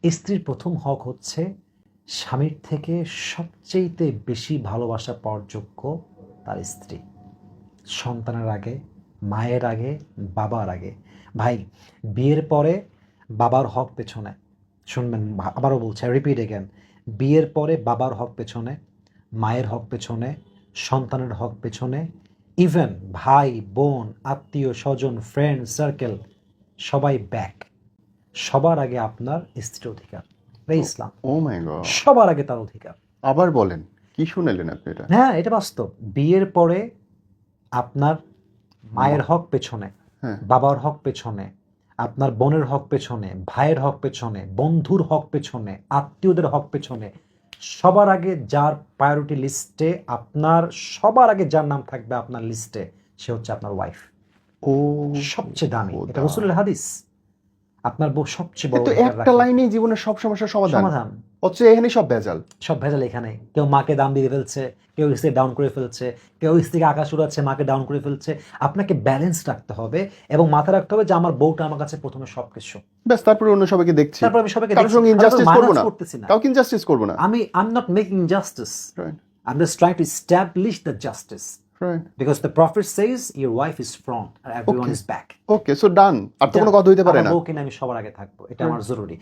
স্ত্রীর প্রথম হক হচ্ছে স্বামীর থেকে সবচেয়ে বেশি ভালোবাসা পাওয়ার যোগ্য তার স্ত্রী। সন্তানের আগে, মায়ের আগে, বাবার আগে। ভাই, বিয়ের পরে বাবার হক পেছনে, শুনবেন আবারও বলছি, রিপিট এগেন, বিয়ের পরে বাবার হক পেছনে, মায়ের হক পেছনে, সন্তানের হক পেছনে, ইভেন ভাই বোন আত্মীয় স্বজন ফ্রেন্ড সার্কেল সবাই ব্যাক। সবার আগে আপনার স্ত্রীর অধিকার। ইসলাম ও মাই গড, সবার আগে তার অধিকার। আবার বলেন, কি শুনেলেন আপনি এটা? হ্যাঁ, এটা বাস্তব। বিয়ের পরে আপনার মায়ের হক পেছনে, হ্যাঁ। বাবার হক পেছনে, আপনার বোনের হক পেছনে, ভাইয়ের হক পেছনে, বন্ধুর হক পেছনে, আত্মীয়দের হক পেছনে, সবার আগে যার প্রায়োরিটি লিস্টে আপনার সবার আগে যার নাম থাকবে আপনার লিস্টে, সে হচ্ছে আপনার ওয়াইফ। ও সবচেয়ে দামি, এটা খোদা। রাসূলের হাদিস। আপনার বউ সবচেয়ে বড় কিন্তু অধিকার একটা রাখে। লাইনেই জীবনের সব সমস্যার সমাধান, সমাধান অথচ এখানে সব ভেজাল। সব ভেজাল এখানে। কেউ মাকে দাম দিয়ে ফেলছে, কেউ স্ত্রীকে ডাউন করে ফেলছে, কেউ স্ত্রীকে আকাশ উড়াচ্ছে, মাকে ডাউন করে ফেলছে। আপনাকে ব্যালেন্স রাখতে হবে এবং মাথায় রাখতে হবে যে আমার বউটা আমার কাছে প্রথমে সবকিছু। ব্যাস, তারপরে অন্য সবাইকে দেখছি, তারপর আমি সবাইকে কারোর দেখছি, সঙ্গে আমি ইনজাস্টিস কাউকে করবো minus না, করতেছি না। কাউকে ইনজাস্টিস করবো না। I'm not making injustice. Right, I'm just trying to establish the justice. right. Because the prophet says your wife is front and everyone Okay. is back. Okay, so done. আর তো কোনো কথা হইতে পারে আমার না। বউকে নিয়ে আমি সবার আগে থাকবো, এটা আমার জরুরি।